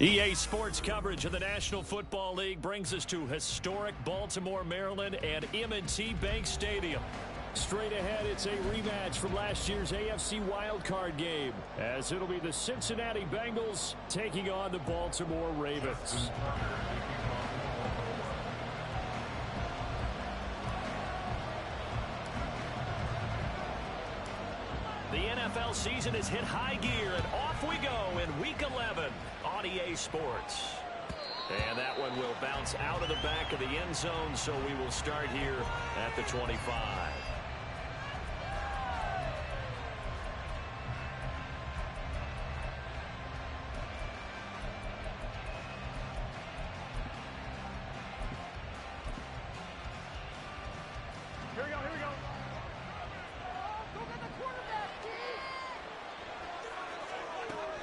EA Sports coverage of the National Football League brings us to historic Baltimore, Maryland, and M&T Bank Stadium. Straight ahead, it's a rematch from last year's AFC wildcard game, as it'll be the Cincinnati Bengals taking on the Baltimore Ravens. The NFL season has hit high gear, and off we go in Week 11 on EA Sports. And that one will bounce out of the back of the end zone, so we will start here at the 25.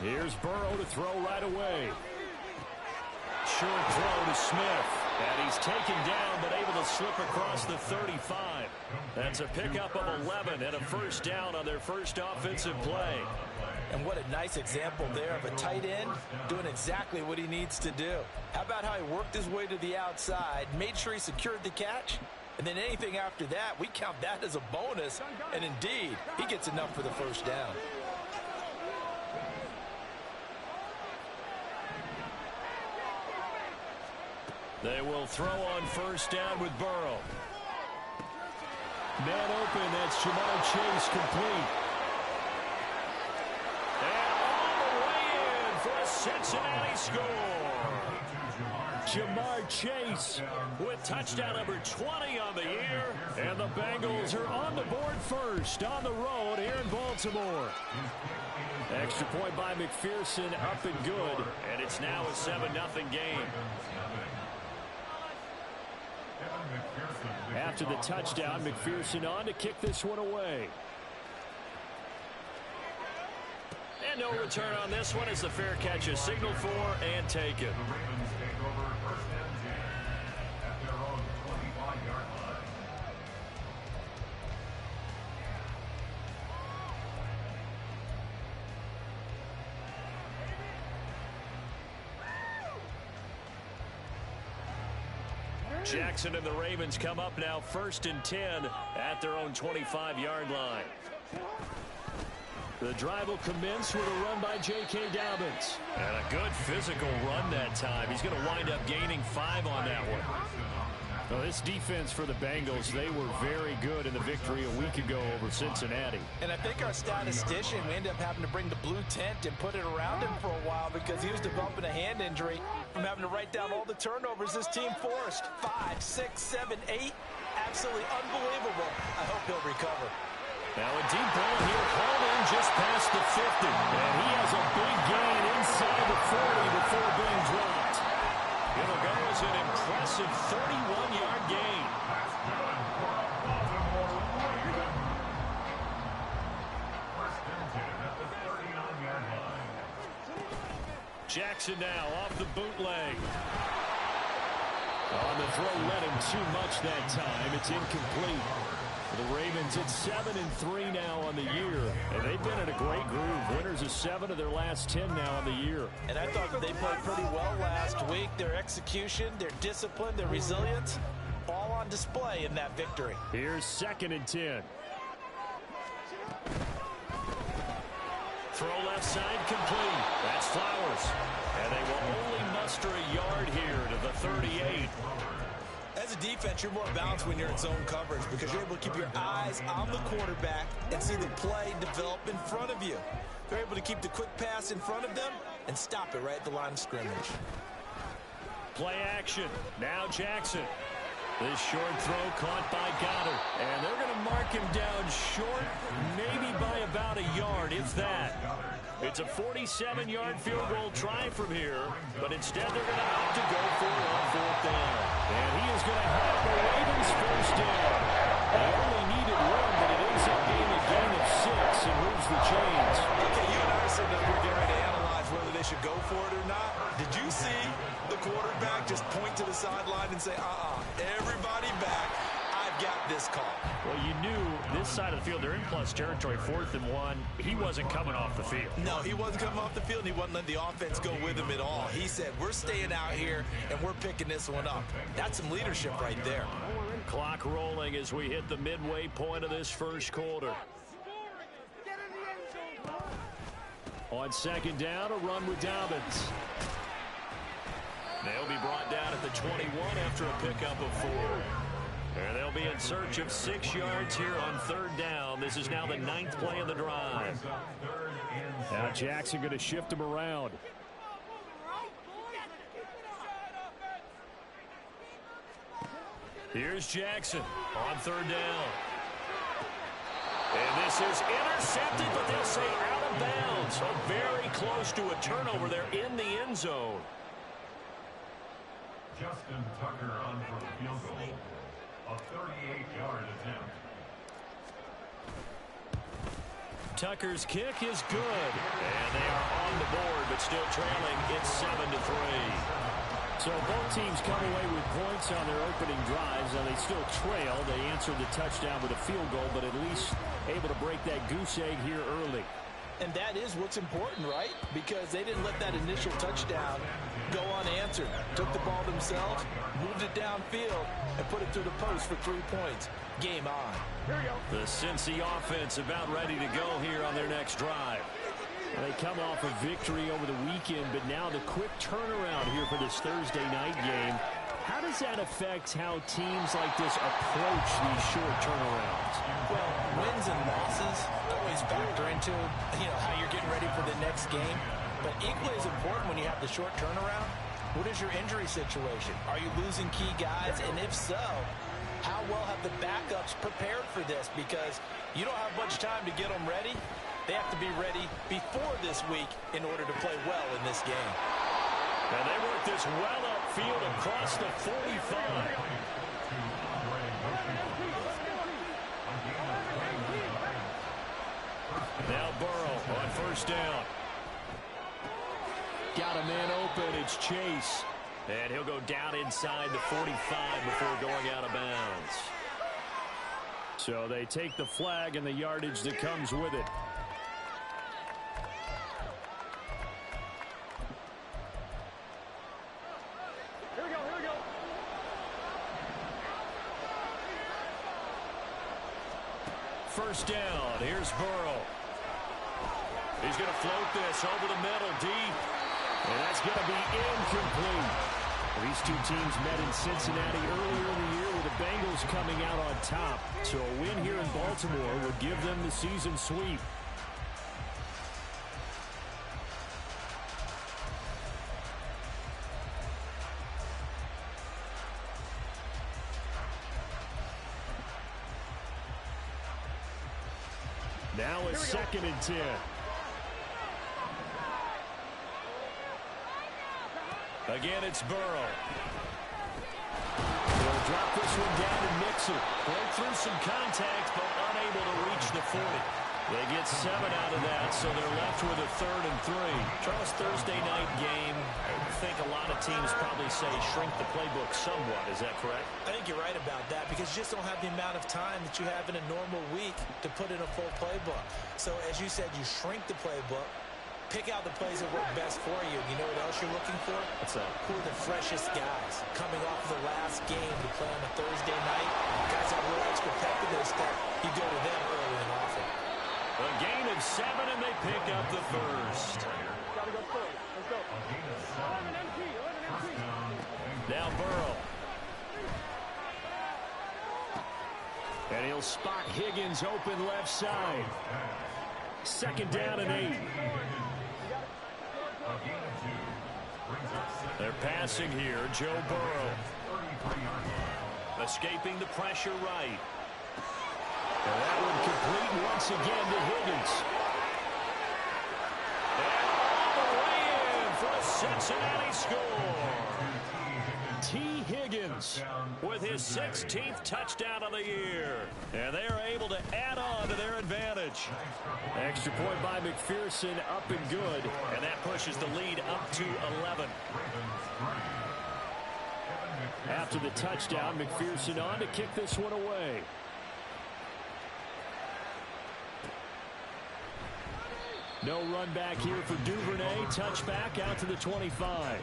Here's Burrow to throw right away. Short throw to Smith. And he's taken down, but able to slip across the 35. That's a pickup of 11 and a first down on their first offensive play. And what a nice example there of a tight end doing exactly what he needs to do. How about how he worked his way to the outside, made sure he secured the catch, and then anything after that, we count that as a bonus. And indeed, he gets enough for the first down. They will throw on first down with Burrow. Man open, that's Jamar Chase complete. And all the way in for a Cincinnati score. Jamar Chase with touchdown number 20 on the year. And the Bengals are on the board first on the road here in Baltimore. Extra point by McPherson, up and good. And it's now a 7-0 game. After the touchdown, McPherson on to kick this one away. And no return on this one as the fair catch is signaled for and taken. Jackson and the Ravens come up now 1st and 10 at their own 25-yard line. The drive will commence with a run by J.K. Dobbins. And a good physical run that time. He's going to wind up gaining 5 on that one. Well, this defense for the Bengals, they were very good in the victory a week ago over Cincinnati. And I think our statistician, we ended up having to bring the blue tent and put it around him for a while because he was developing a hand injury from having to write down all the turnovers this team forced. 5, 6, 7, 8. Absolutely unbelievable. I hope he'll recover. Now a deep ball here, hauled in just past the 50. And he has a big gain inside the 40 before being dropped. It'll go as an impressive 31-yard gain. Jackson now off the bootleg. On the throw, led him too much that time. It's incomplete. The Ravens at 7-3 now on the year, and they've been in a great groove. Winners of 7 of their last 10 now on the year. And I thought they played pretty well last week. Their execution, their discipline, their resilience, all on display in that victory. Here's 2nd and 10. Throw left side complete. That's Flowers. And they will only muster a yard here to the 38. As a defense, you're more balanced when you're in zone coverage because you're able to keep your eyes on the quarterback and see the play develop in front of you. They're able to keep the quick pass in front of them and stop it right at the line of scrimmage. Play action. Now Jackson. This short throw caught by Goddard. And they're going to mark him down short, maybe by about a yard, if that. It's a 47-yard field goal try from here, but instead they're going to opt to go for it on 4th down. And he is going to have the Ravens first down. They only needed 1, but it ends up being a gain of 6 and moves the chains. Okay, you and I said that we're getting ready to analyze whether they should go for it or not. Did you see the quarterback just point to the sideline and say, everybody back, I've got this call? Well, you knew this side of the field, they're in plus territory, 4th and 1. He wasn't coming off the field. No, he wasn't coming off the field, and he wasn't letting the offense go with him at all. He said, we're staying out here, and we're picking this one up. That's some leadership right there. Clock rolling as we hit the midway point of this first quarter. On 2nd down, a run with Dobbins. They'll be brought down at the 21 after a pickup of 4. And they'll be in search of 6 yards here on 3rd down. This is now the 9th play of the drive. Now Jackson going to shift him around. Here's Jackson on 3rd down. And this is intercepted, but they'll say out of bounds. So very close to a turnover there in the end zone. Justin Tucker on for the field goal. A 38-yard attempt. Tucker's kick is good. And they are on the board, but still trailing. It's 7-3. So both teams come away with points on their opening drives. Now they still trail. They answered the touchdown with a field goal, but at least able to break that goose egg here early. And that is what's important, right? Because they didn't let that initial touchdown go unanswered. Took the ball themselves, moved it downfield, and put it through the post for 3 points. Game on. The Cincy offense about ready to go here on their next drive. They come off a victory over the weekend, but now the quick turnaround here for this Thursday night game. How does that affect how teams like this approach these short turnarounds? Well, wins and losses always factor into, how you're getting ready for the next game. But equally as important when you have the short turnaround, what is your injury situation? Are you losing key guys? And if so, how well have the backups prepared for this? Because you don't have much time to get them ready. They have to be ready before this week in order to play well in this game. And they work this well upfield across the 45. Now Burrow on 1st down. Got a man open. It's Chase. And he'll go down inside the 45 before going out of bounds. So they take the flag and the yardage that comes with it. First down. Here's Burrow. He's going to float this over the middle deep. And that's going to be incomplete. These two teams met in Cincinnati earlier in the year with the Bengals coming out on top. So a win here in Baltimore would give them the season sweep. Now it's 2nd and 10. Again, it's Burrow. They'll drop this one down and mix it. Broke through some contact, but unable to reach the 40. They get 7 out of that, so they're left with a 3rd and 3. Charles, Thursday night game, I think a lot of teams probably say shrink the playbook somewhat. Is that correct? I think you're right about that because you just don't have the amount of time that you have in a normal week to put in a full playbook. So as you said, you shrink the playbook, pick out the plays that work best for you. You know what else you're looking for? What's that? Who are the freshest guys coming off the last game to play on a Thursday night? Guys have a little extra pep in their step. You go to them early and often. A gain of 7, and they pick up the first. Now Burrow. And he'll spot Higgins open left side. 2nd down and 8. They're passing here. Joe Burrow. Escaping the pressure right. And that one complete once again to Higgins. And all the way in for a Cincinnati score. T. Higgins with his 16th touchdown of the year. And they are able to add on to their advantage. Extra point by McPherson, up and good. And that pushes the lead up to 11. After the touchdown, McPherson on to kick this one away. No run back here for Duvernay. Touchback out to the 25.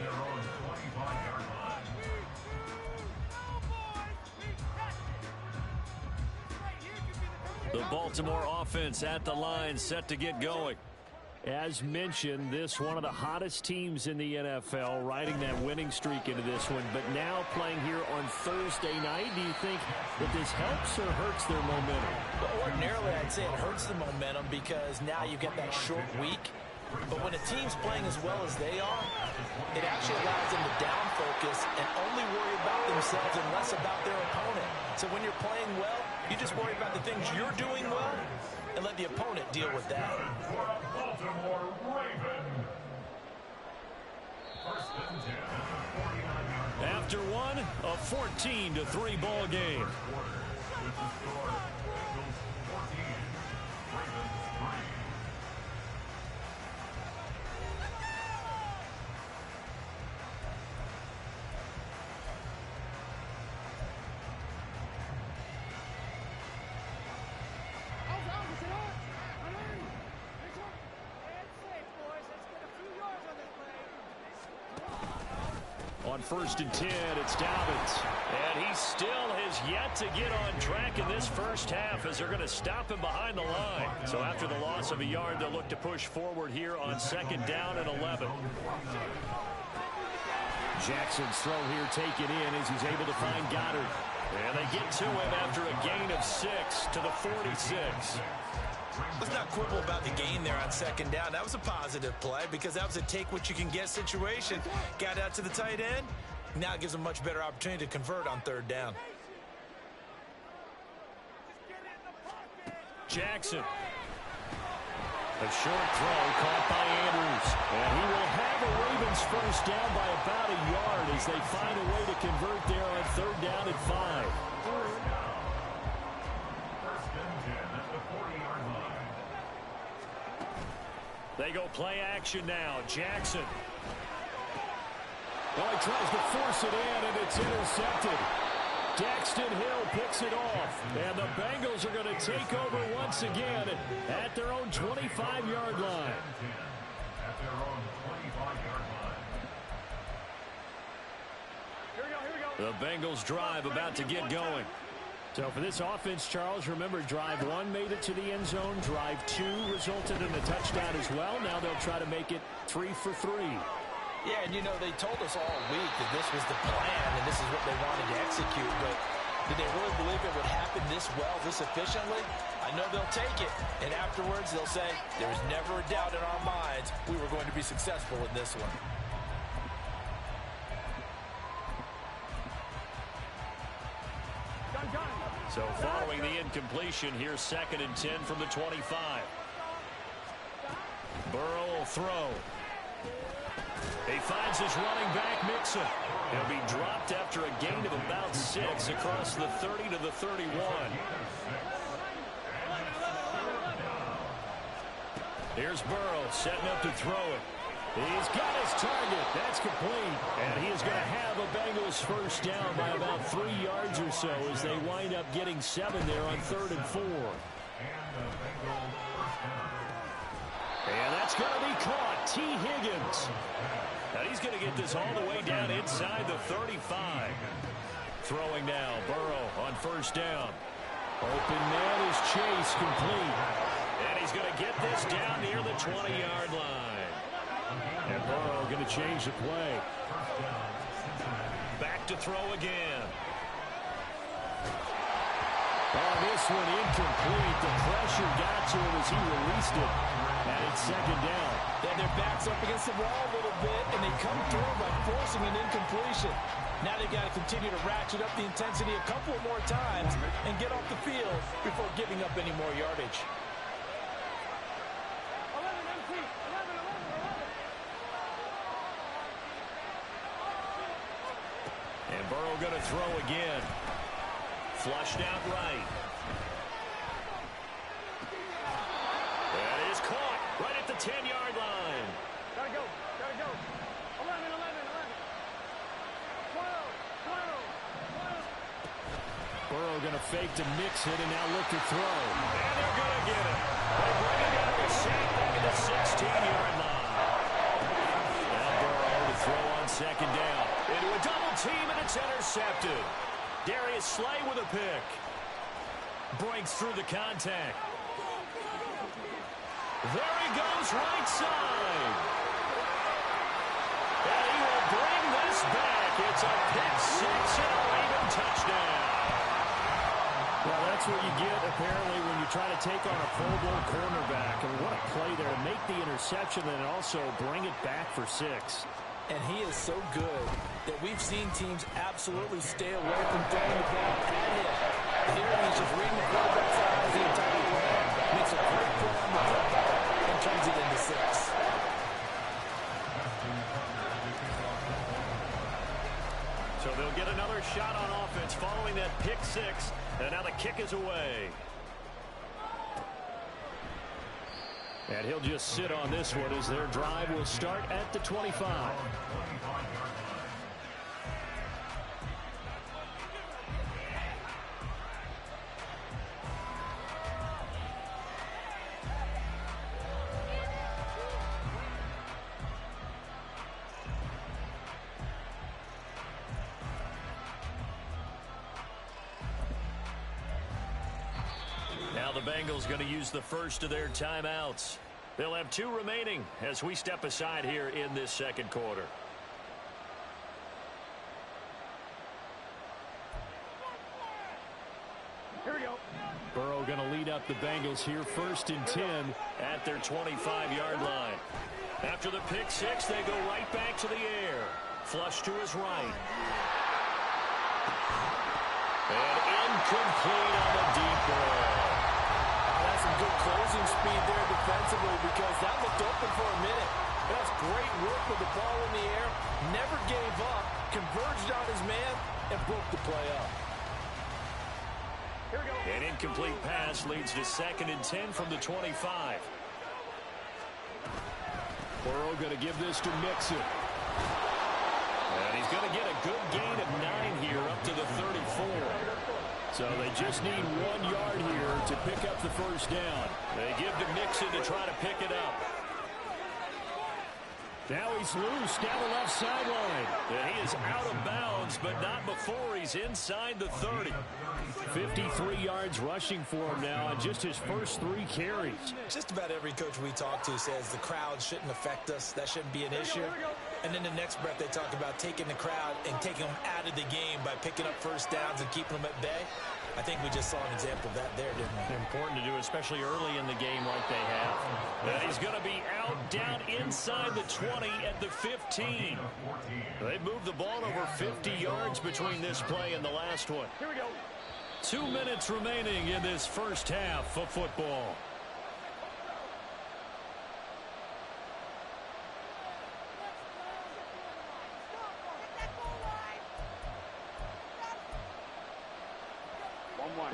The Baltimore offense at the line, set to get going. As mentioned, this one of the hottest teams in the NFL, riding that winning streak into this one, but now playing here on Thursday night. Do you think that this helps or hurts their momentum? Well, ordinarily, I'd say it hurts the momentum because now you get that short week. But when a team's playing as well as they are, it actually allows them to down focus and only worry about themselves and less about their opponent. So when you're playing well, you just worry about the things you're doing well and let the opponent deal with that. Baltimore Ravens. First and 10 at the 49-yard line. After one, a 14-3 ball game. With the score, Bengals 14, Ravens 3. On first and 10, it's Dobbins. And he still has yet to get on track in this first half as they're going to stop him behind the line. So after the loss of a yard, they'll look to push forward here on second down and 11. Jackson's throw here taken in as he's able to find Goddard. And they get to him after a gain of 6 to the 46. Let's not quibble about the gain there on second down. That was a positive play because that was a take-what-you-can-get situation. Got out to the tight end. Now it gives them a much better opportunity to convert on third down. Jackson. A short throw caught by Andrews. And he will have a Ravens first down by about a yard as they find a way to convert there on third down and 5. They go play action now. Jackson. Well, he tries to force it in, and it's intercepted. Daxton Hill picks it off. And the Bengals are going to take over once again at their own 25-yard line. At their own 25-yard line. The Bengals drive about to get going. So for this offense, Charles, remember, drive 1 made it to the end zone. Drive 2 resulted in a touchdown as well. Now they'll try to make it 3 for 3. Yeah, and you know, they told us all week that this was the plan and this is what they wanted to execute. But did they really believe it would happen this well, this efficiently? I know they'll take it. And afterwards, they'll say, there was never a doubt in our minds we were going to be successful in this one. So following the incompletion, here's second and 10 from the 25. Burrow will throw. He finds his running back, Mixon. He'll be dropped after a gain of about 6 across the 30 to the 31. Here's Burrow setting up to throw it. He's got his target. That's complete. And he is going to have a Bengals first down by about 3 yards or so as they wind up getting 7 there on third and 4. And that's going to be caught. T. Higgins. And he's going to get this all the way down inside the 35. Throwing now. Burrow on first down. Open man is Chase, complete. And he's going to get this down near the 20-yard line. And Burrow going to change the play. Back to throw again. Oh, this one incomplete. The pressure got to him as he released it. And it's second down. Then their back's up against the wall a little bit, and they come through by forcing an incompletion. Now they've got to continue to ratchet up the intensity a couple more times and get off the field before giving up any more yardage. And Burrow going to throw again. Flushed out right. That is caught right at the 10-yard line. Gotta go. 11, 12, 12. Burrow going to fake to mix it and now look to throw. And they're going to get it. They bring it down to sack back at the 16-yard line. Now Burrow to throw on second down. Into a double team, and it's intercepted. Darius Slay with a pick. Breaks through the contact. There he goes, right side. And he will bring this back. It's a pick six and a Raven touchdown. Well, that's what you get, apparently, when you try to take on a Pro Bowl cornerback. And what a play there to make the interception and also bring it back for six. And he is so good that we've seen teams absolutely stay away from throwing the ball at him. Here he's just reading the quarterback's eyes the entire way. Makes a great play on the football and turns it into six. So they'll get another shot on offense following that pick six. And now the kick is away. And he'll just sit on this one as their drive will start at the 25. Now the Bengals going to use the first of their timeouts. They'll have 2 remaining as we step aside here in this second quarter. Here we go. Burrow going to lead up the Bengals here, 1st and 10 at their 25-yard line. After the pick six, they go right back to the air. Flush to his right. And incomplete on the deep ball. That's some good closing speed there defensively because that looked open for a minute. That's great work with the ball in the air. Never gave up, converged on his man, and broke the play up. Here we go. An incomplete pass leads to 2nd and 10 from the 25. Burrow going to give this to Mixon. And he's going to get a good gain of 9 here up to the 34. So they just need 1 yard here to pick up the first down. They give to Mixon to try to pick it up. Now he's loose down the left sideline. And he is out of bounds, but not before he's inside the 30. 53 yards rushing for him now on just his first 3 carries. Just about every coach we talk to says the crowd shouldn't affect us. That shouldn't be an issue. And then the next breath they talk about taking the crowd and taking them out of the game by picking up first downs and keeping them at bay. I think we just saw an example of that there, didn't we? Important to do, especially early in the game like they have. And he's going to be out down inside the 20 at the 15. They moved the ball over 50 yards between this play and the last one. Here we go. 2 minutes remaining in this first half of football.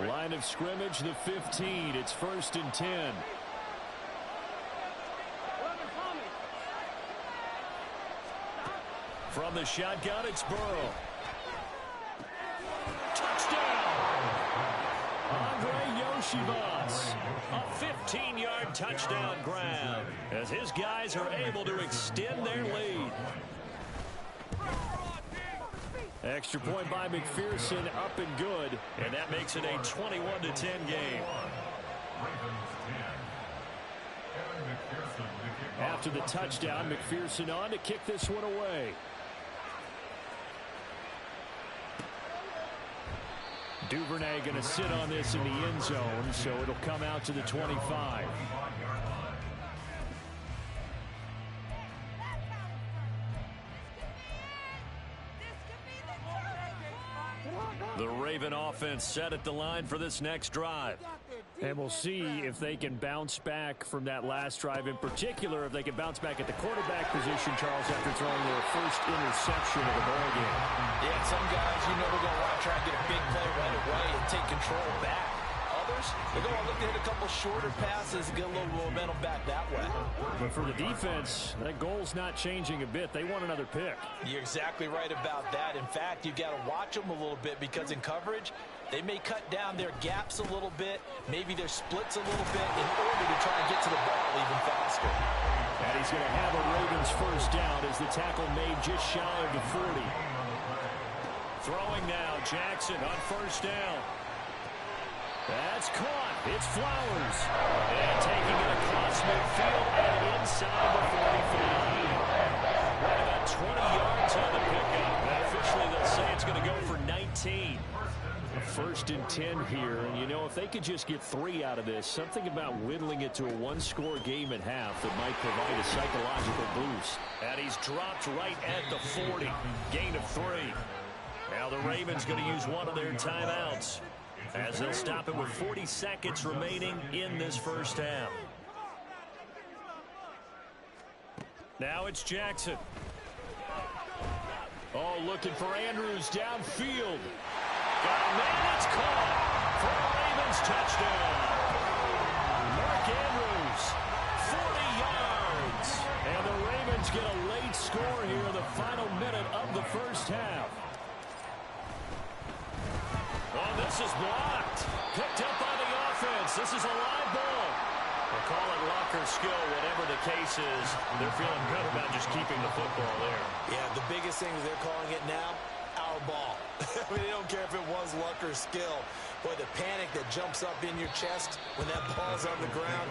Line of scrimmage, the 15. It's 1st and 10. From the shotgun, it's Burrow. Touchdown! Andre Yoshivas. A 15-yard touchdown grab as his guys are able to extend their lead. Extra point by McPherson, up and good, and that makes it a 21-10 game. After the touchdown, McPherson on to kick this one away. Duvernay going to sit on this in the end zone, so it'll come out to the 25. The Raven offense set at the line for this next drive. And we'll see if they can bounce back from that last drive. In particular, if they can bounce back at the quarterback position, Charles, after throwing their first interception of the ball game. Yeah, some guys, you know, we're going to want to try and get a big play right away and take control back. others, they're going to look to hit a couple shorter passes and get a little momentum back that way. But for the defense, that goal's not changing a bit. They want another pick. You're exactly right about that. In fact, you've got to watch them a little bit because in coverage, they may cut down their gaps a little bit, maybe their splits a little bit in order to try and get to the ball even faster. And he's going to have a Ravens first down as the tackle made just shy of the 40. Throwing now, Jackson on first down. That's caught. It's Flowers. And taking it across midfield and inside the 45. Right about 20 yards on the pickup. And officially they'll say it's going to go for 19. A first and 10 here. And, you know, if they could just get 3 out of this, something about whittling it to a one-score game at half that might provide a psychological boost. And he's dropped right at the 40. Gain of 3. Now the Ravens going to use one of their timeouts as they'll stop it with 40 seconds remaining in this first half. Now it's Jackson. Oh, looking for Andrews downfield. Got a man, it's caught for a Ravens touchdown. Mark Andrews, 40 yards. And the Ravens get a late score here in the final minute of the first half. Oh, this is blocked. Picked up by the offense. This is a live ball. We'll call it luck or skill, whatever the case is. They're feeling good about just keeping the football there. Yeah, the biggest thing is they're calling it now, our ball. I mean, they don't care if it was luck or skill. Boy, the panic that jumps up in your chest when that ball's on the ground,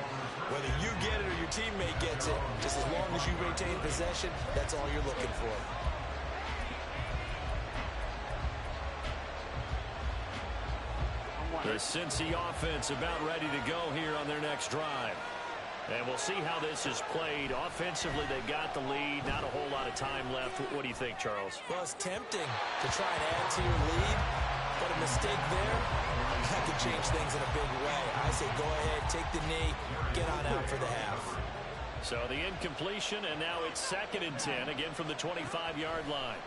whether you get it or your teammate gets it, just as long as you retain possession, that's all you're looking for. The Cincy offense about ready to go here on their next drive. And we'll see how this is played. Offensively, they got the lead. Not a whole lot of time left. What do you think, Charles? Well, it's tempting to try and add to your lead, but a mistake there, that could change things in a big way. I say go ahead, take the knee, get on out for the half. So the incompletion, and now it's 2nd and 10, again from the 25-yard line.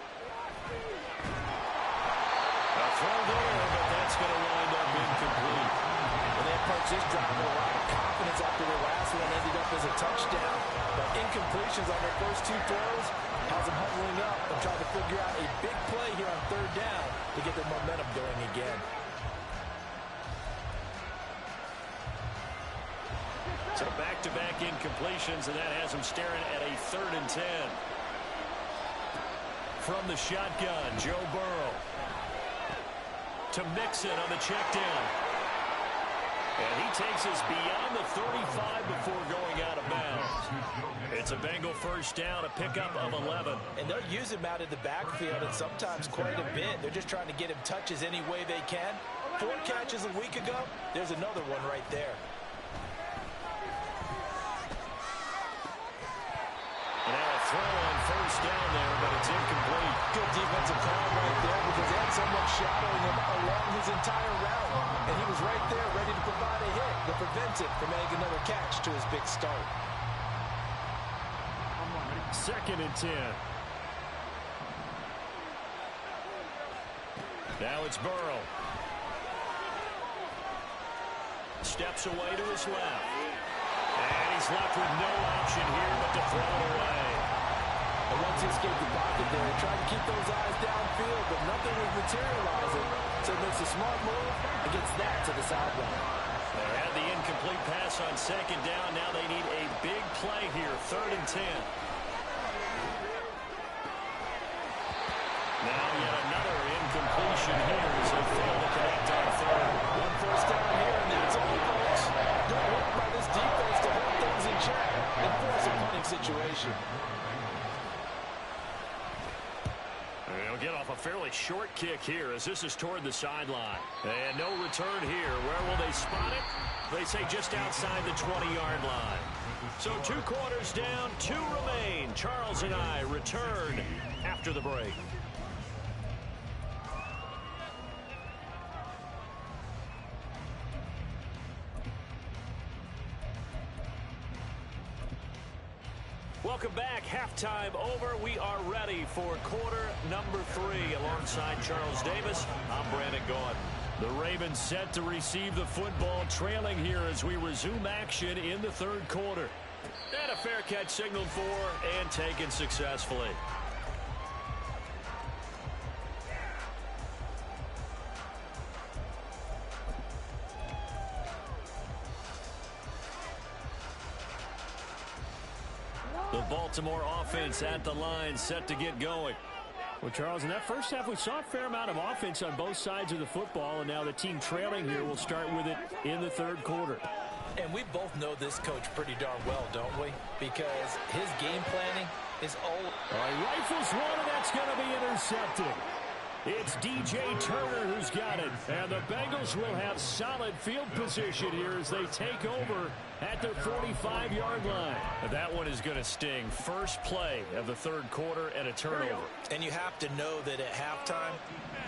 A throw there, but that's going to wind up incomplete. Well, they approached this drive with a lot of confidence after their last one ended up as a touchdown. But incompletions on their first 2 throws has them huddling up and trying to figure out a big play here on 3rd down to get their momentum going again. So back-to-back incompletions, and that has them staring at a 3rd and 10. From the shotgun, Joe Burrow. To Mixon on the check down. And he takes us beyond the 35 before going out of bounds. It's a Bengal first down, a pickup of 11. And they'll use him out of the backfield and sometimes quite a bit. They're just trying to get him touches any way they can. 4 catches a week ago, there's another one right there. Now a throw on first down there, but it's incomplete. Good defensive call right there because they had someone shadowing him along his entire route. And he was right there ready to provide a hit to prevent him from making another catch to his big start. 2nd and 10. Now it's Burrow. Steps away to his left. And he's left with no option here but to throw it away. And once he escaped the pocket there, he tried to keep those eyes downfield, but nothing was materializing. So he makes a smart move and gets that to the sideline. They had the incomplete pass on 2nd down. Now they need a big play here, 3rd and 10. Now yet another incompletion here as they fail to connect on 3rd. 1 first down here, and that's all, folks. Good work by this defense to hold things in check and force a punting situation. They'll get off a fairly short kick here as this is toward the sideline. And no return here. Where will they spot it? They say just outside the 20-yard line. So 2 quarters down, 2 remain. Charles and I return after the break. Welcome back. Halftime over. We are ready for quarter number 3 alongside Charles Davis. I'm Brandon Gaudin. The Ravens set to receive the football, trailing here as we resume action in the third quarter. And a fair catch signaled for and taken successfully. The Baltimore offense at the line, set to get going. Well, Charles, in that first half, we saw a fair amount of offense on both sides of the football, and now the team trailing here will start with it in the third quarter. And we both know this coach pretty darn well, don't we? Because his game planning is all... He rifles one, and that's going to be intercepted. It's DJ Turner who's got it, and the Bengals will have solid field position here as they take over at their 45-yard line. That one is going to sting. First play of the third quarter and a turnover. And you have to know that at halftime,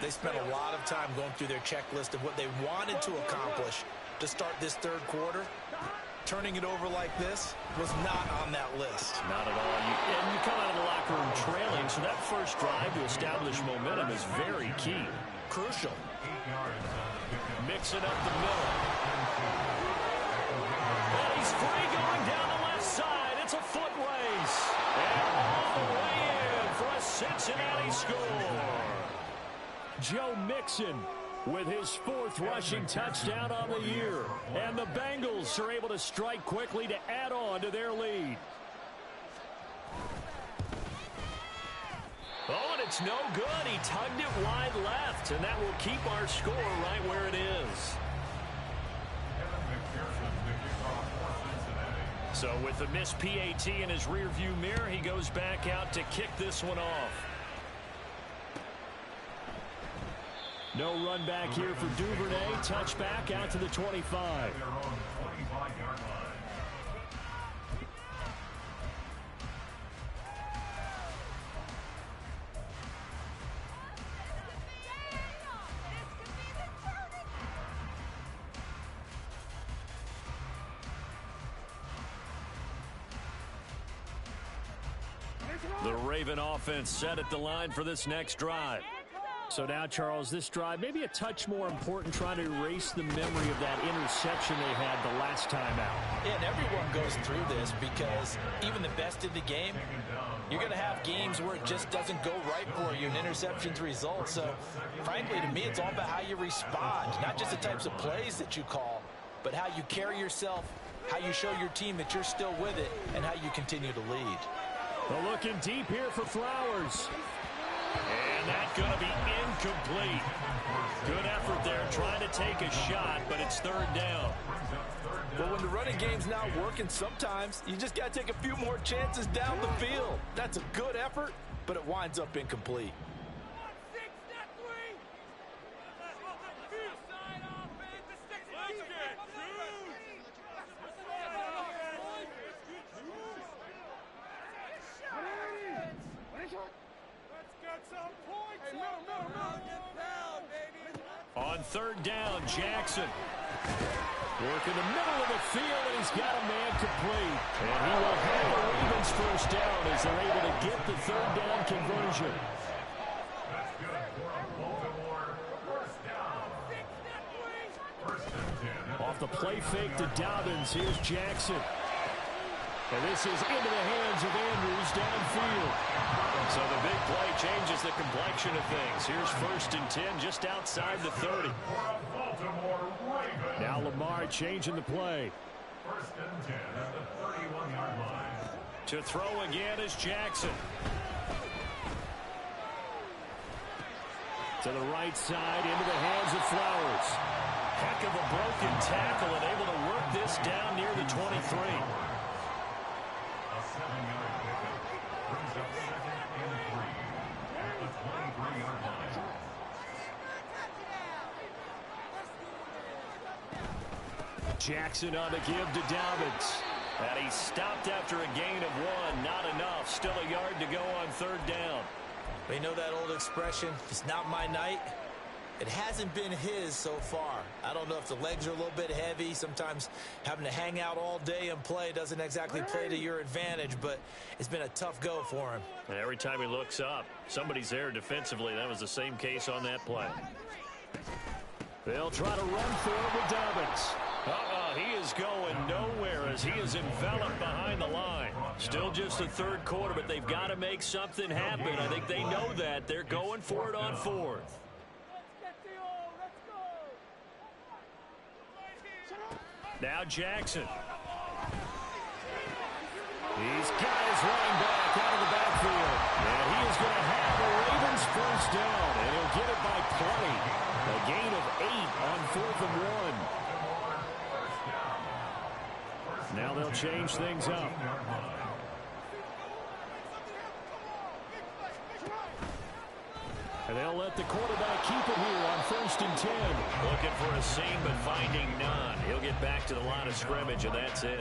they spent a lot of time going through their checklist of what they wanted to accomplish to start this third quarter. Turning it over like this was not on that list. Not at all. And you come out of the locker room trailing, so that first drive to establish momentum is very key. Crucial. Mixing up the middle. And he's free going down the left side. It's a foot race. And all the way in for a Cincinnati score. Joe Mixon with his fourth rushing touchdown on the year. And the Bengals are able to strike quickly to add on to their lead. Oh, and it's no good. He tugged it wide left, and that will keep our score right where it is. So with the missed PAT in his rearview mirror, he goes back out to kick this one off. No run back here for Duvernay. Touchback out to the 25. The Raven offense set at the line for this next drive. So now, Charles, this drive maybe a touch more important, trying to erase the memory of that interception they had the last time out. Yeah, and everyone goes through this because even the best in the game, you're going to have games where it just doesn't go right for you and interceptions result. So, frankly, to me, it's all about how you respond, not just the types of plays that you call, but how you carry yourself, how you show your team that you're still with it, and how you continue to lead. Well, looking deep here for Flowers. And that's going to be incomplete. Good effort there trying to take a shot, but it's third down. Well, when the running game's not working, sometimes you just got to take a few more chances down the field. That's a good effort, but it winds up incomplete. On third down, Jackson. Working the middle of the field, and he's got a man complete. And he will have the Ravens first down as they're able to get the third down conversion. That's good for a Baltimore first down. First and 10. Off the play fake to Dobbins, here's Jackson. And this is into the hands of Andrews downfield. So the big play changes the complexion of things. Here's first and 10 just outside the 30. Now Lamar changing the play. First and 10 at the 31-yard line. To throw again is Jackson. To the right side, into the hands of Flowers. Heck of a broken tackle and able to work this down near the 23. A 7-yard pickup brings up second and 3 at the 23-yard line. Jackson on the give to Dobbins. And he stopped after a gain of 1. Not enough. Still a yard to go on third down. You know that old expression, it's not my night. It hasn't been his so far. I don't know if the legs are a little bit heavy. Sometimes having to hang out all day and play doesn't exactly play to your advantage, but it's been a tough go for him. And every time he looks up, somebody's there defensively. That was the same case on that play. They'll try to run for it with Dobbins. He is going nowhere as he is enveloped behind the line. Still just the third quarter, but they've got to make something happen. I think they know that. They're going for it on fourth. Now Jackson. He's got his running back out of the backfield. And he is going to have the Ravens first down. And he'll get it by 20. A gain of 8 on 4th and 1. Now they'll change things up. And they'll let the quarterback keep it here on 1st and 10. Looking for a seam, but finding none. He'll get back to the line of scrimmage, and that's it.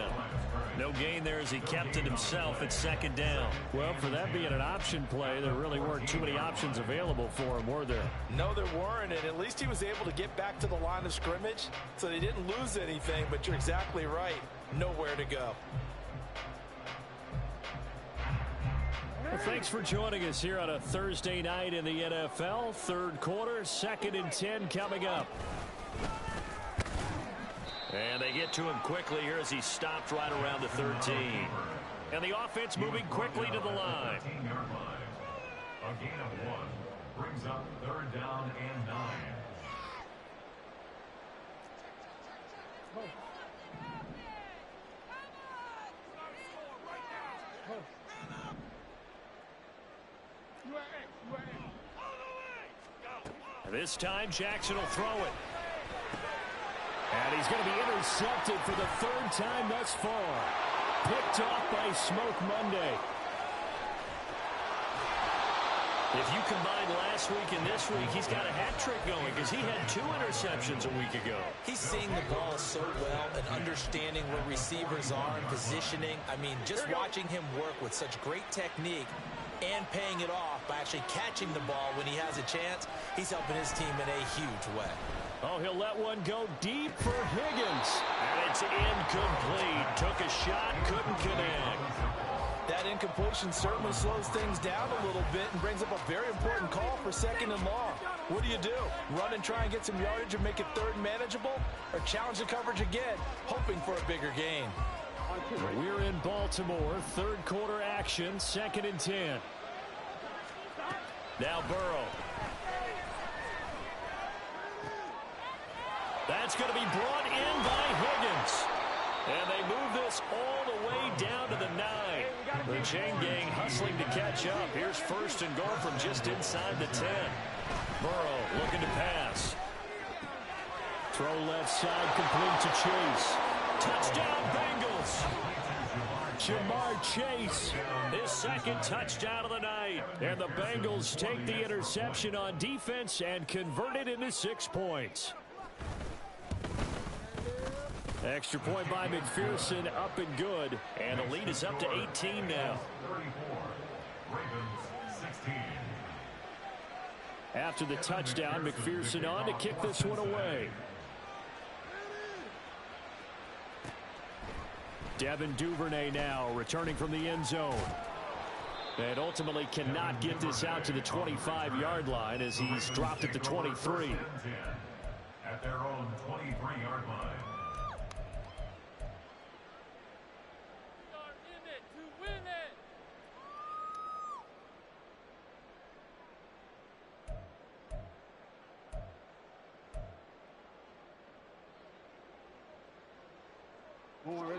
No gain there as he kept it himself at 2nd down. Well, for that being an option play, there really weren't too many options available for him, were there? No, there weren't, and at least he was able to get back to the line of scrimmage, so they didn't lose anything, but you're exactly right. Nowhere to go. Well, thanks for joining us here on a Thursday night in the NFL. Third quarter, 2nd and 10 coming up. And they get to him quickly here as he stopped right around the 13. And the offense moving quickly to the line. A gain of 1 brings up 3rd down and 9. This time Jackson will throw it. And he's going to be intercepted for the 3rd time thus far. Picked off by Smoke Monday. If you combine last week and this week, he's got a hat trick going because he had 2 interceptions a week ago. He's seeing the ball so well and understanding where receivers are and positioning. I mean, just watching him work with such great technique and paying it off by actually catching the ball when he has a chance, he's helping his team in a huge way. Oh, he'll let one go deep for Higgins. And it's incomplete. Took a shot, couldn't connect. That incompletion certainly slows things down a little bit and brings up a very important call for 2nd and long. What do? Run and try and get some yardage and make it 3rd manageable? Or challenge the coverage again, hoping for a bigger gain? We're in Baltimore. 3rd quarter action, 2nd and 10. Now Burrow. That's going to be brought in by Higgins. And they move this all the way down to the 9. The chain gang hustling to catch up. Here's 1st and goal from just inside the 10. Burrow looking to pass. Throw left side complete to Chase. Touchdown Bengals. Jamar Chase, his 2nd touchdown of the night. And the Bengals take the interception on defense and convert it into 6 points. Extra point by McPherson, up and good. And the lead is up to 18 now. 34. Ravens 16. After the touchdown, McPherson on to kick this one away. Devin Duvernay now returning from the end zone. And ultimately cannot get this out to the 25-yard line as he's dropped at the 23. At their own 23-yard line.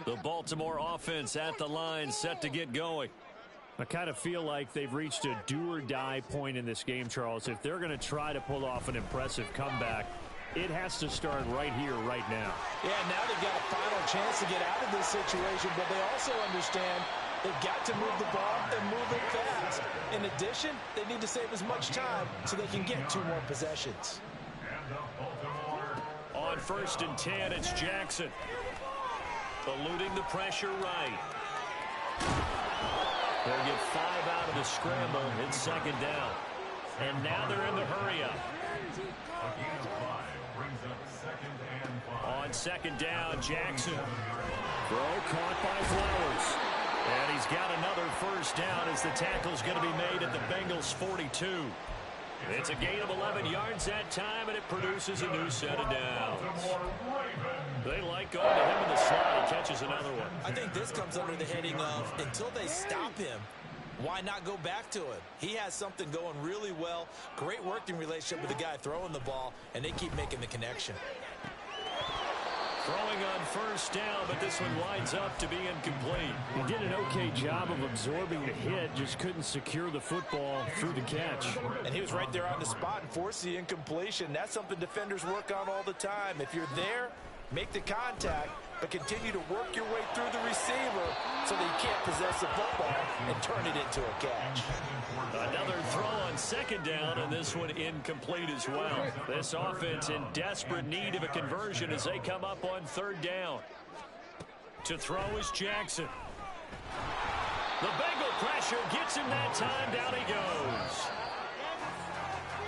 The Baltimore offense at the line, set to get going. I kind of feel like they've reached a do-or-die point in this game, Charles. If they're going to try to pull off an impressive comeback, it has to start right here, right now. Yeah, now they've got a final chance to get out of this situation, but they also understand they've got to move the ball and move it fast. In addition, they need to save as much time so they can get 2 more possessions. On 1st and 10, it's Jackson. Eluding the pressure right. They'll get 5 out of the scramble. It's 2nd down. And now they're in the hurry-up. On 2nd down, Jackson. Throw caught by Flowers. And he's got another 1st down as the tackle's going to be made at the Bengals 42. It's a gain of 11 yards that time, and it produces a new set of downs. They like going to him in the slot. He catches another one. I think this comes under the heading of until they stop him, why not go back to him? He has something going really well. Great working relationship with the guy throwing the ball, and they keep making the connection. Throwing on first down, but this one winds up to be incomplete. He did an okay job of absorbing the hit, just couldn't secure the football through the catch. And he was right there on the spot and forced the incompletion. That's something defenders work on all the time. If you're there, make the contact, but continue to work your way through the receiver so that you can't possess the football and turn it into a catch. Another throw on second down, and this one incomplete as well. This offense in desperate need of a conversion as they come up on third down. To throw is Jackson. The Bengal pressure gets him that time. Down he goes.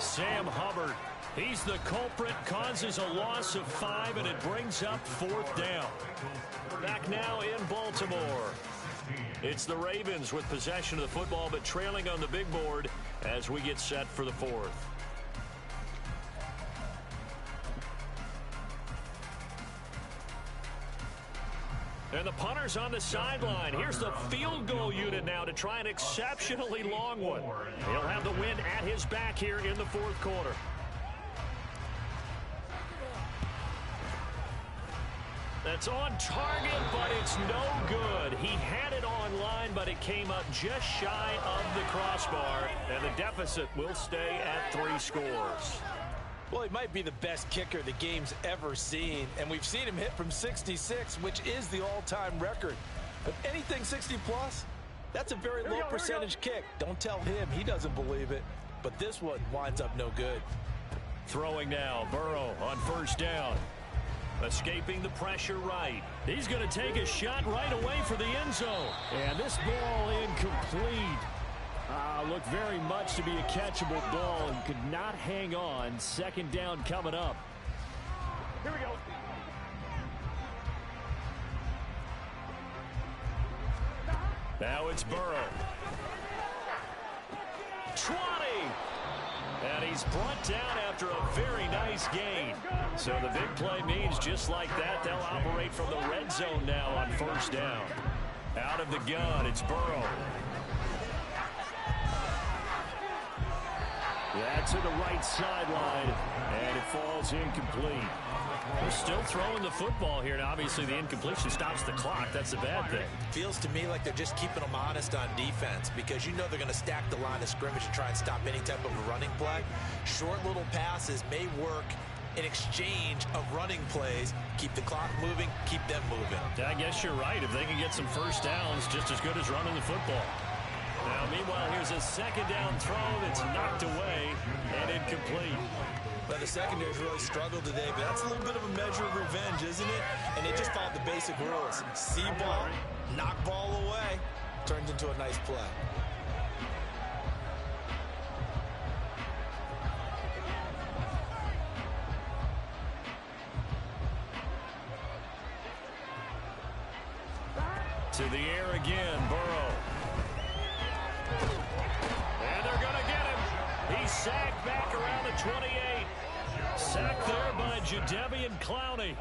Sam Hubbard. He's the culprit, causes a loss of 5, and it brings up fourth down. Back now in Baltimore. It's the Ravens with possession of the football, but trailing on the big board as we get set for the fourth. And the punter's on the sideline. Here's the field goal unit now to try an exceptionally long one. He'll have the wind at his back here in the fourth quarter. That's on target, but it's no good. He had it on line, but it came up just shy of the crossbar, and the deficit will stay at 3 scores. Well, he might be the best kicker the game's ever seen, and we've seen him hit from 66, which is the all-time record. But anything 60-plus, that's a very low percentage kick. Don't tell him he doesn't believe it, but this one winds up no good. Throwing now, Burrow on first down. Escaping the pressure right. He's going to take a shot right away for the end zone. And this ball incomplete. Looked very much to be a catchable ball and could not hang on. Second down coming up. Here we go. Now it's Burrow. 20. And he's brought down after a very nice gain. So the big play means just like that, they'll operate from the red zone now on first down. Out of the gun, it's Burrow. That's to the right sideline, and it falls incomplete. They're still throwing the football here, and obviously the incompletion stops the clock. That's the bad thing. Feels to me like they're just keeping them honest on defense because you know they're going to stack the line of scrimmage and try and stop any type of a running play. Short little passes may work in exchange of running plays. Keep the clock moving, keep them moving. I guess you're right. If they can get some first downs, just as good as running the football. Now, meanwhile, here's a second down throw that's knocked away and incomplete. Well, the secondary's really struggled today, but that's a little bit of a measure of revenge, isn't it? And they just followed the basic rules. See ball, knock ball away, turns into a nice play. To the air again, Burrow. And they're going to get him. He's sacked back around the 28. Sacked there by Jadeveon Clowney.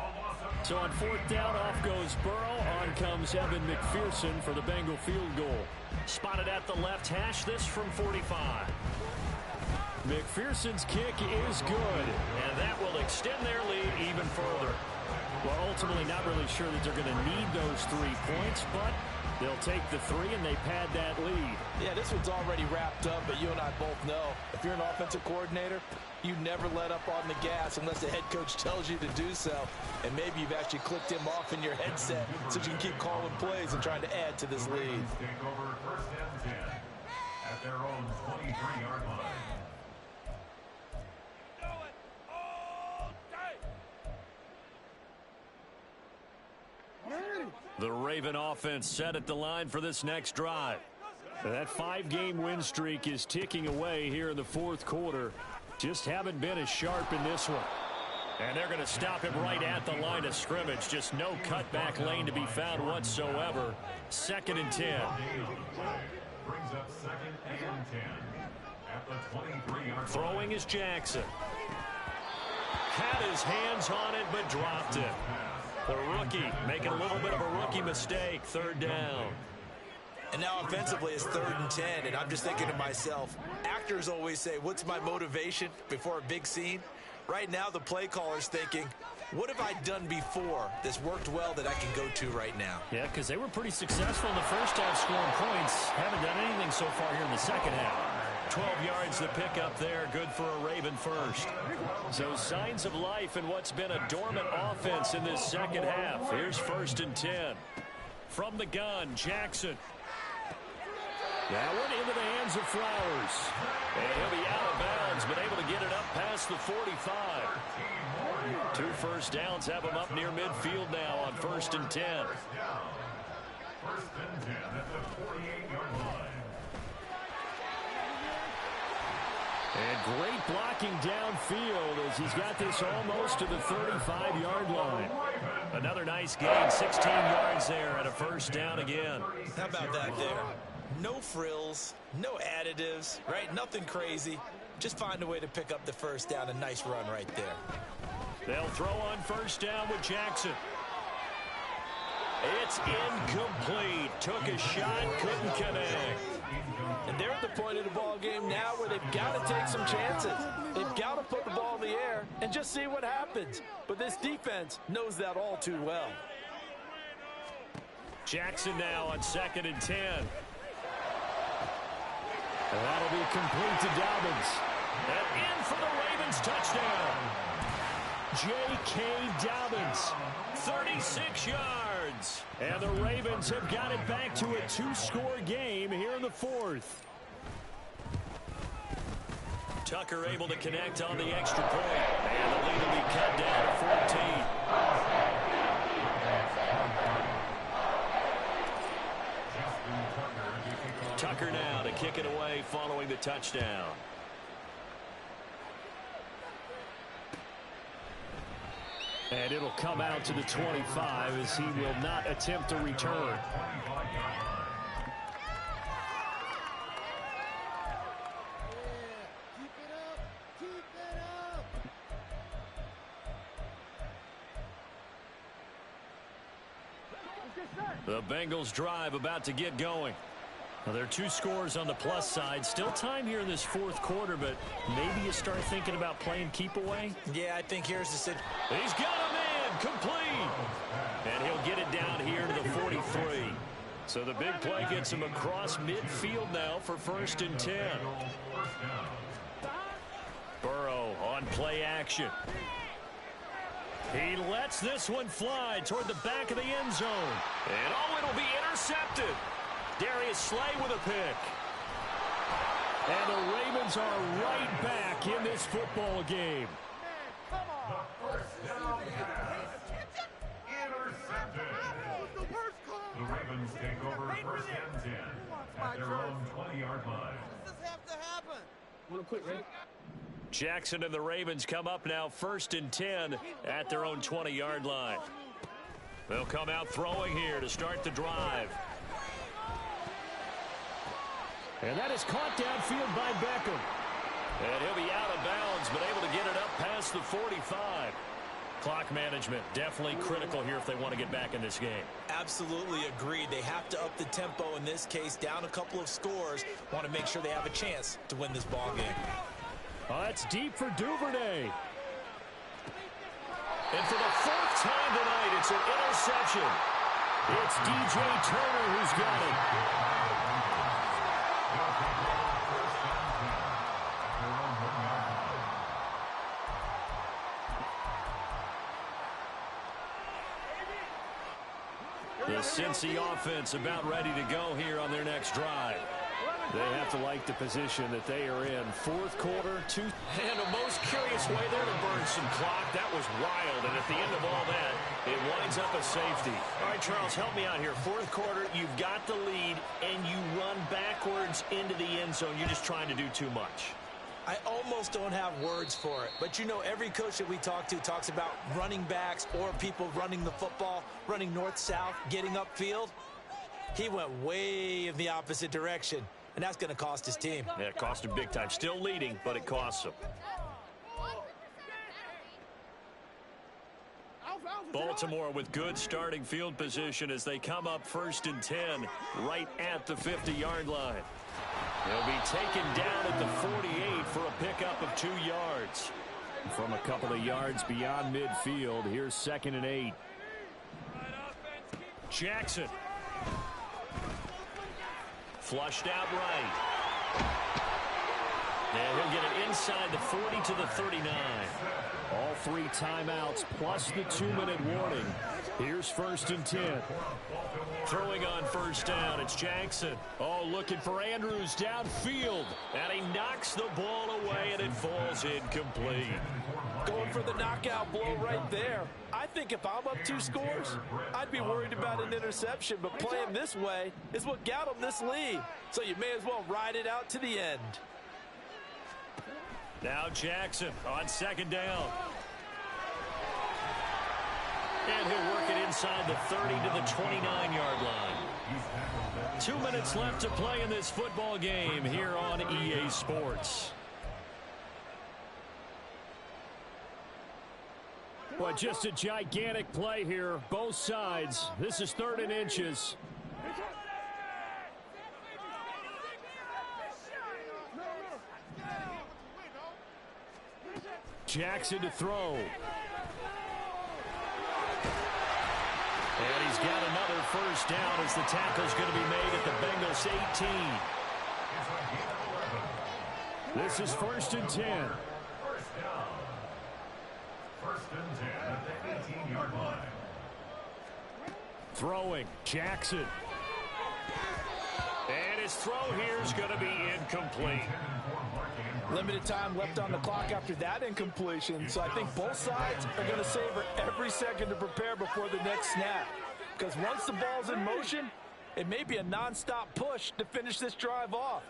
So on fourth down, off goes Burrow. On comes Evan McPherson for the Bengal field goal. Spotted at the left hash, this from 45. McPherson's kick is good. And that will extend their lead even further. Well, ultimately not really sure that they're going to need those 3 points, but they'll take the 3 and they pad that lead. Yeah, this one's already wrapped up, but you and I both know if you're an offensive coordinator, you never let up on the gas unless the head coach tells you to do so. And maybe you've actually clicked him off in your headset so you can keep calling plays and trying to add to this lead. Take over first and 10 at their own 23-yard line. The Raven offense set at the line for this next drive. That 5-game win streak is ticking away here in the fourth quarter. Just haven't been as sharp in this one. And they're going to stop him right at the line of scrimmage. Just no cutback lane to be found whatsoever. 2nd and 10. Brings up 2nd and 10. At the 23-yard Throwing is Jackson. Had his hands on it, but dropped it. The rookie making a little bit of a rookie mistake. Third down. And now offensively it's 3rd and 10, and I'm just thinking to myself, actors always say, what's my motivation before a big scene? Right now the play caller's thinking, what have I done before that's worked well that I can go to right now? Yeah, because they were pretty successful in the first half scoring points. Haven't done anything so far here in the second half. 12 yards to pick up there. Good for a Raven first. So signs of life in what's been a dormant offense in this second half. Here's 1st and 10. From the gun, Jackson. That one into the hands of Flowers. And he'll be out of bounds, but able to get it up past the 45. 2 first downs have him up near midfield now on 1st and 10. 1st and 10 at the 48-yard line. And great blocking downfield as he's got this almost to the 35-yard line. Another nice gain, 16 yards there and a 1st down again. How about that there? No frills, no additives, right? Nothing crazy. Just find a way to pick up the 1st down. A nice run right there. They'll throw on 1st down with Jackson. It's incomplete. Took a shot, couldn't connect. And they're at the point of the ball game now where they've got to take some chances. They've got to put the ball in the air and just see what happens. But this defense knows that all too well. Jackson now on 2nd and 10. And that'll be complete to Dobbins. And in for the Ravens touchdown. J.K. Dobbins, 36 yards. And the Ravens have got it back to a 2-score game here in the 4th. Tucker able to connect on the extra point. And the lead will be cut down to 14. Tucker now to kick it away following the touchdown. And it'll come out to the 25 as he will not attempt a return. The Bengals drive about to get going. Well, there are 2 scores on the plus side. Still time here in this 4th quarter, but maybe you start thinking about playing keep away. Yeah, I think here's the situation. He's got him in, complete. And he'll get it down here to the 43. So the big play gets him across midfield now for 1st and 10. Burrow on play action. He lets this one fly toward the back of the end zone. And oh, it'll be intercepted. Darius Slay with a pick. And the Ravens are right back in this football game. Intercepted. The Ravens take over 1st and 10 at their own 20-yard line. Does this have to happen? Want to quit, Ray? Jackson and the Ravens come up now 1st and 10 at their own 20-yard line. They'll come out throwing here to start the drive. And that is caught downfield by Beckham. And he'll be out of bounds, but able to get it up past the 45. Clock management definitely critical here if they want to get back in this game. Absolutely agreed. They have to up the tempo in this case, down a couple of scores. Want to make sure they have a chance to win this ball game. Oh, that's deep for Duvernay. And for the 4th time tonight, it's an interception. It's DJ Turner who's got it. The Cincy offense about ready to go here on their next drive. They have to like the position that they are in. 4th quarter, 2. And a most curious way there to burn some clock. That was wild. And at the end of all that, it winds up a safety. All right, Charles, help me out here. 4th quarter, you've got the lead, and you run backwards into the end zone. You're just trying to do too much. I almost don't have words for it. But, you know, every coach that we talk to talks about running backs or people running the football, running north-south, getting upfield. He went way in the opposite direction. and that's going to cost his team. Yeah, it cost him big time. Still leading, but it costs him. Baltimore with good starting field position as they come up 1st and 10 right at the 50-yard line. They'll be taken down at the 48 for a pickup of 2 yards. From a couple of yards beyond midfield, here's 2nd and 8. Jackson. Flushed out right. And he'll get it inside the 40 to the 39. All 3 timeouts plus the 2-minute warning. Here's 1st and 10. Throwing on 1st down, it's Jackson. Oh, looking for Andrews downfield. And he knocks the ball away, and it falls incomplete. Going for the knockout blow right there. I think if I'm up 2 scores, I'd be worried about an interception. But playing this way is what got him this lead. So you may as well ride it out to the end. Now Jackson on 2nd down. And he'll work it inside the 30 to the 29-yard line. 2 minutes left to play in this football game here on EA Sports. Well, just a gigantic play here, both sides. This is 3rd and inches. Jackson to throw. And he's got another 1st down as the tackle's going to be made at the Bengals 18. This is 1st and 10. 1st down. 1st and 10 at the 18-yard line. Throwing, Jackson. And his throw here is going to be incomplete. Limited time left on the clock after that incompletion, so I think both sides are going to savor every second to prepare before the next snap. Because once the ball's in motion, it may be a non-stop push to finish this drive off.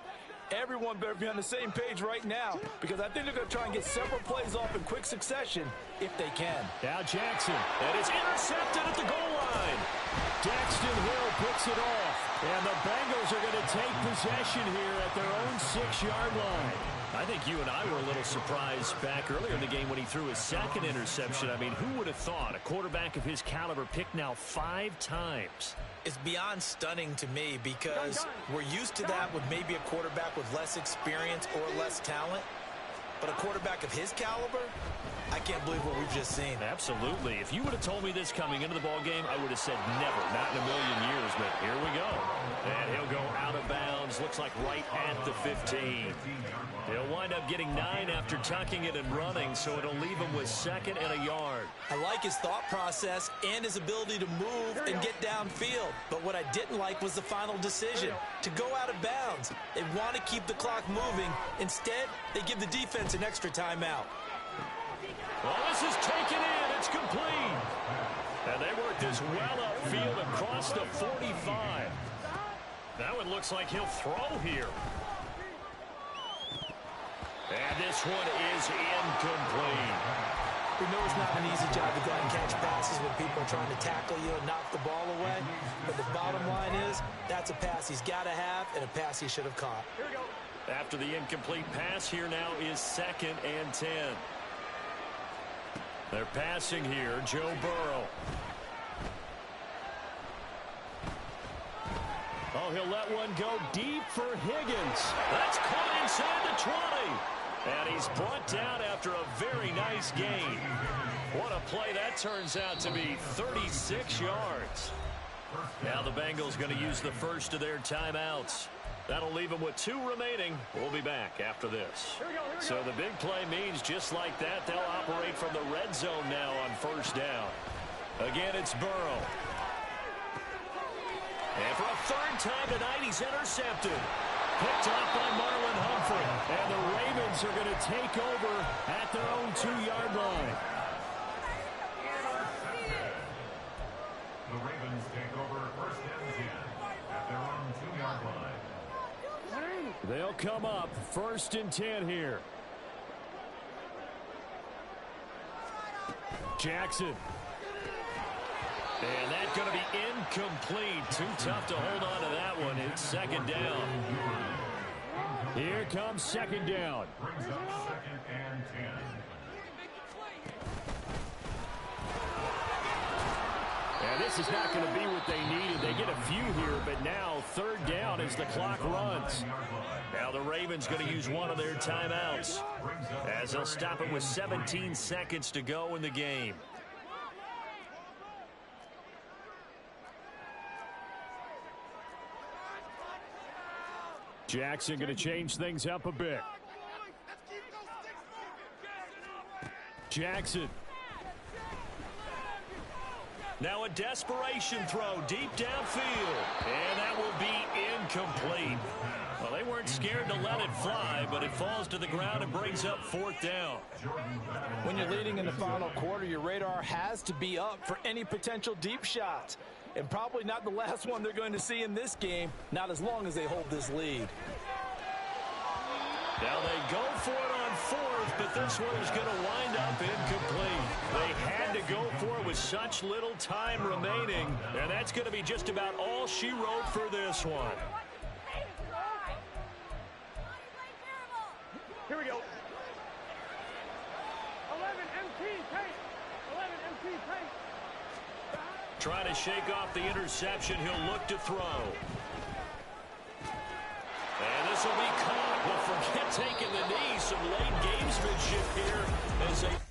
Everyone better be on the same page right now, because I think they're going to try and get several plays off in quick succession if they can. Now Jackson, and it's intercepted at the goal line. Daxton Hill picks it off, and the Bengals are going to take possession here at their own 6-yard line. I think you and I were a little surprised back earlier in the game when he threw his 2nd interception. I mean, who would have thought a quarterback of his caliber picked now 5 times? It's beyond stunning to me because we're used to that with maybe a quarterback with less experience or less talent. But a quarterback of his caliber, I can't believe what we've just seen. Absolutely. If you would have told me this coming into the ball game, I would have said never, not in a million years. But here we go. And he'll go out of bounds. Looks like right at the 15. He'll wind up getting 9 after tucking it and running, so it'll leave him with 2nd and a yard. I like his thought process and his ability to move and get downfield. But what I didn't like was the final decision, to go out of bounds. They want to keep the clock moving. Instead, they give the defense an extra timeout. Well, this is taken in. It's complete. And they work this well upfield across the 45. That one looks like he'll throw here. And this one is incomplete. We know it's not an easy job to go out and catch passes when people are trying to tackle you and knock the ball away. But the bottom line is, that's a pass he's got to have and a pass he should have caught. After the incomplete pass, here now is 2nd and 10. They're passing here, Joe Burrow. Oh, he'll let one go deep for Higgins. That's caught inside the 20. And he's brought down after a very nice gain. What a play that turns out to be, 36 yards. Now the Bengals going to use the first of their timeouts. That'll leave them with 2 remaining. We'll be back after this. So the big play means just like that, they'll operate from the red zone now on 1st down. Again, it's Burrow. And for a 3rd time tonight, he's intercepted. Picked off by Marlon Humphrey. And the Ravens are going to take over at their own 2-yard line. The Ravens take over 1st and 10 at their own 2-yard line. They'll come up 1st and 10 here. Jackson. And that's going to be incomplete. Too tough to hold on to that one. It's 2nd down. Here comes second down. Brings up 2nd and 10. And this is not going to be what they needed. They get a few here, but now third down as the clock runs. Now the Ravens going to use one of their timeouts as they'll stop it with 17 seconds to go in the game. Jackson going to change things up a bit. Jackson. Now a desperation throw deep downfield. And that will be incomplete. Well, they weren't scared to let it fly, but it falls to the ground and brings up fourth down. When you're leading in the final quarter, your radar has to be up for any potential deep shots. And probably not the last one they're going to see in this game, not as long as they hold this lead. Now they go for it on fourth, but this one is going to wind up incomplete. They had to go for it with such little time remaining, and that's going to be just about all she wrote for this one. Here we go. 11 MT tape. 11 MT tape. Trying to shake off the interception. He'll look to throw. And this will be caught, but forget taking the knee. Some late gamesmanship here as they